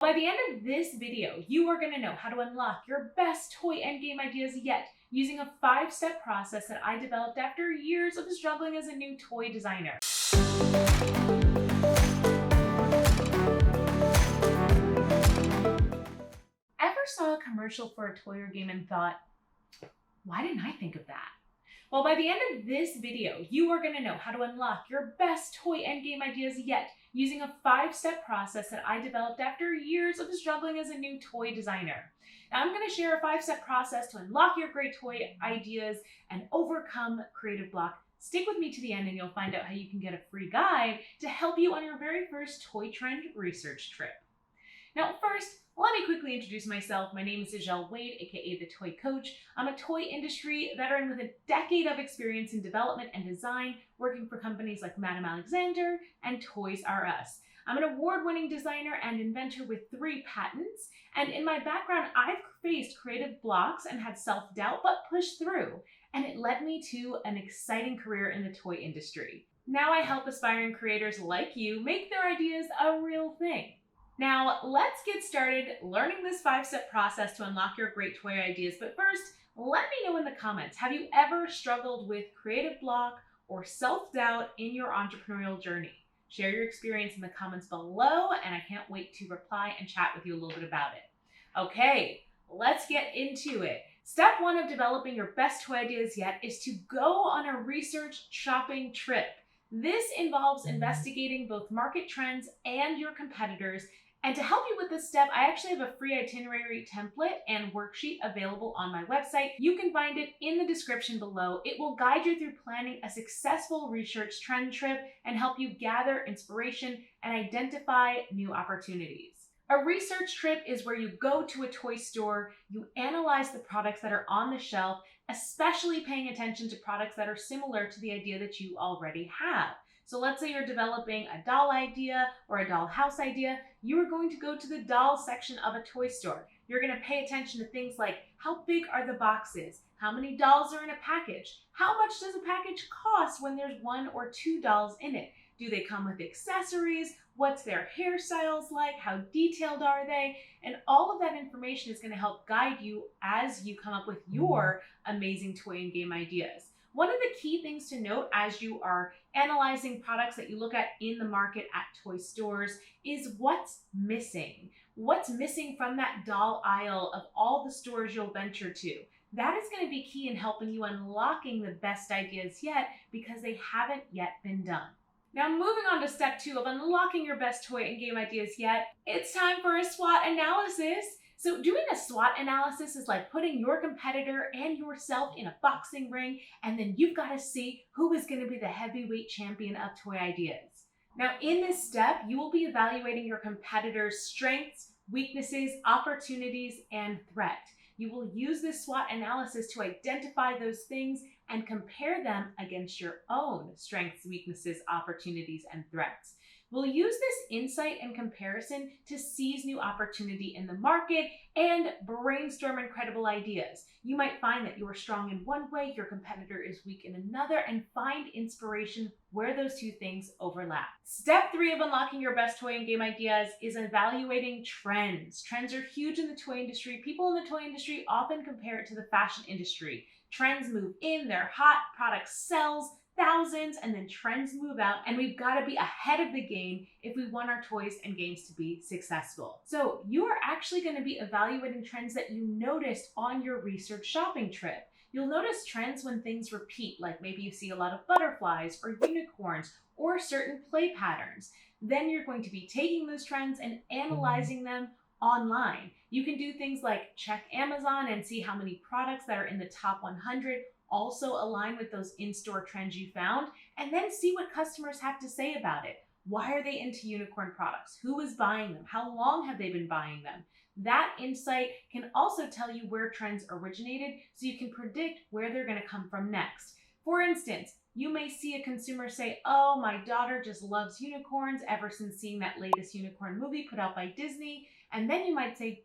By the end of this video, you are going to know how to unlock your best toy and game ideas yet using a 5-step process that I developed after years of struggling as a new toy designer. Ever saw a commercial for a toy or game and thought, why didn't I think of that? Well, by the end of this video, you are going to know how to unlock your best toy and game ideas yet using a 5-step process that I developed after years of struggling as a new toy designer. Now, I'm going to share a 5-step process to unlock your great toy ideas and overcome creative block. Stick with me to the end and you'll find out how you can get a free guide to help you on your very first toy trend research trip. Now, first, let me quickly introduce myself. My name is Azhelle Wade, aka the Toy Coach. I'm a toy industry veteran with a decade of experience in development and design, working for companies like Madame Alexander and Toys R Us. I'm an award-winning designer and inventor with 3 patents, and in my background, I've faced creative blocks and had self-doubt, but pushed through, and it led me to an exciting career in the toy industry. Now I help aspiring creators like you make their ideas a real thing. Now, let's get started learning this 5-step process to unlock your great toy ideas. But first, let me know in the comments, have you ever struggled with creative block or self-doubt in your entrepreneurial journey? Share your experience in the comments below, and I can't wait to reply and chat with you a little bit about it. Okay, let's get into it. Step 1 of developing your best toy ideas yet is to go on a research shopping trip. This involves investigating both market trends and your competitors. And to help you with this step, I actually have a free itinerary template and worksheet available on my website. You can find it in the description below. It will guide you through planning a successful research trend trip and help you gather inspiration and identify new opportunities. A research trip is where you go to a toy store, you analyze the products that are on the shelf, especially paying attention to products that are similar to the idea that you already have. So let's say you're developing a doll idea or a doll house idea, you are going to go to the doll section of a toy store. You're going to pay attention to things like how big are the boxes, how many dolls are in a package, how much does a package cost when there's 1 or 2 dolls in it, do they come with accessories, what's their hairstyles like, how detailed are they, and all of that information is going to help guide you as you come up with your amazing toy and game ideas. One of the key things to note as you are analyzing products that you look at in the market at toy stores is what's missing. What's missing from that doll aisle of all the stores you'll venture to. That is going to be key in helping you unlocking the best ideas yet because they haven't yet been done. Now, moving on to step 2 of unlocking your best toy and game ideas yet, it's time for a SWOT analysis. So doing a SWOT analysis is like putting your competitor and yourself in a boxing ring, and then you've got to see who is going to be the heavyweight champion of toy ideas. Now, in this step, you will be evaluating your competitor's strengths, weaknesses, opportunities, and threat. You will use this SWOT analysis to identify those things and compare them against your own strengths, weaknesses, opportunities, and threats. We'll use this insight and comparison to seize new opportunity in the market and brainstorm incredible ideas. You might find that you're strong in one way, your competitor is weak in another, and find inspiration where those 2 things overlap. Step 3 of unlocking your best toy and game ideas is evaluating trends. Trends are huge in the toy industry. People in the toy industry often compare it to the fashion industry. Trends move in, they're hot, product sells thousands, and then trends move out, and we've got to be ahead of the game if we want our toys and games to be successful. So you are actually going to be evaluating trends that you noticed on your research shopping trip. You'll notice trends when things repeat, like maybe you see a lot of butterflies or unicorns or certain play patterns. Then you're going to be taking those trends and analyzing them online. You can do things like check Amazon and see how many products that are in the top 100 also align with those in-store trends you found, and then see what customers have to say about it. Why are they into unicorn products? Who is buying them? How long have they been buying them? That insight can also tell you where trends originated, so you can predict where they're going to come from next. For instance, you may see a consumer say, oh, my daughter just loves unicorns ever since seeing that latest unicorn movie put out by Disney, And then you might say,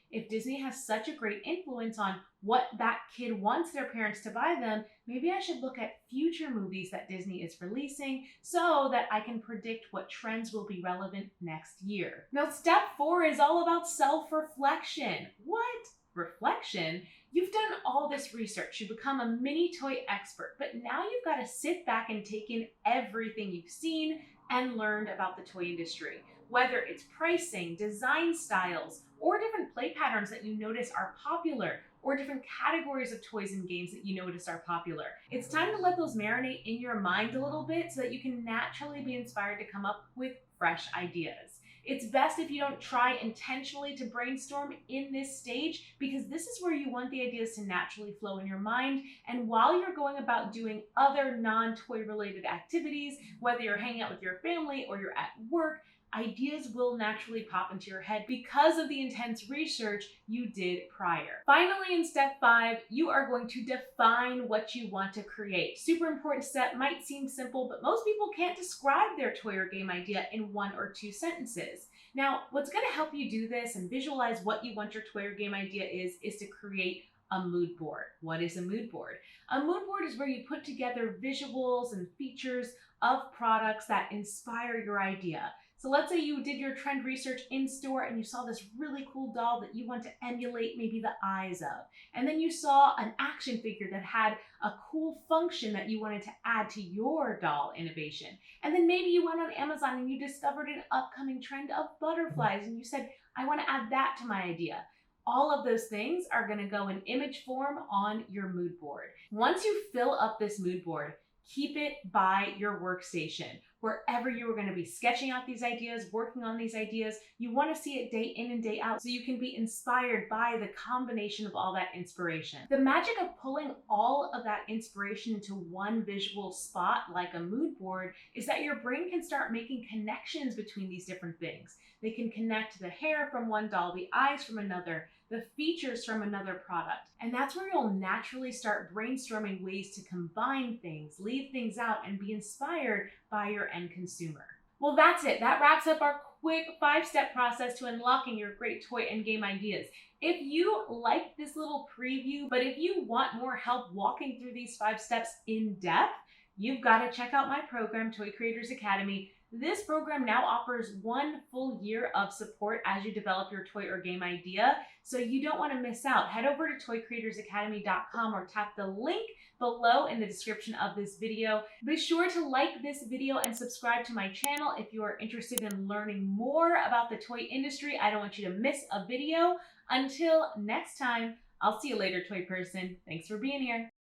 if Disney has such a great influence on what that kid wants their parents to buy them, maybe I should look at future movies that Disney is releasing so that I can predict what trends will be relevant next year. Now, step 4 is all about self-reflection. What? Reflection? You've done all this research, you become a mini toy expert, but now you've got to sit back and take in everything you've seen and learned about the toy industry. Whether it's pricing, design styles, or different play patterns that you notice are popular, or different categories of toys and games that you notice are popular. It's time to let those marinate in your mind a little bit so that you can naturally be inspired to come up with fresh ideas. It's best if you don't try intentionally to brainstorm in this stage, because this is where you want the ideas to naturally flow in your mind. And while you're going about doing other non-toy related activities, whether you're hanging out with your family or you're at work, ideas will naturally pop into your head because of the intense research you did prior. Finally, in step 5, you are going to define what you want to create. Super important step, might seem simple, but most people can't describe their toy or game idea in 1 or 2 sentences. Now, what's going to help you do this and visualize what you want your toy or game idea is to create a mood board. What is a mood board? A mood board is where you put together visuals and features of products that inspire your idea. So let's say you did your trend research in store and you saw this really cool doll that you want to emulate maybe the eyes of. And then you saw an action figure that had a cool function that you wanted to add to your doll innovation. And then maybe you went on Amazon and you discovered an upcoming trend of butterflies and you said, I want to add that to my idea. All of those things are going to go in image form on your mood board. Once you fill up this mood board, keep it by your workstation. Wherever you are going to be sketching out these ideas, working on these ideas, you want to see it day in and day out so you can be inspired by the combination of all that inspiration. The magic of pulling all of that inspiration into one visual spot like a mood board is that your brain can start making connections between these different things. They can connect the hair from one doll, the eyes from another, the features from another product. And that's where you'll naturally start brainstorming ways to combine things, leave things out, and be inspired by your end consumer. Well, that's it. That wraps up our quick 5-step process to unlocking your great toy and game ideas. If you like this little preview, but if you want more help walking through these 5 steps in depth, you've got to check out my program, Toy Creators Academy. This program now offers 1 full year of support as you develop your toy or game idea, so you don't want to miss out. Head over to toycreatorsacademy.com or tap the link below in the description of this video. Be sure to like this video and subscribe to my channel if you are interested in learning more about the toy industry. I don't want you to miss a video. Until next time, I'll see you later, toy person. Thanks for being here.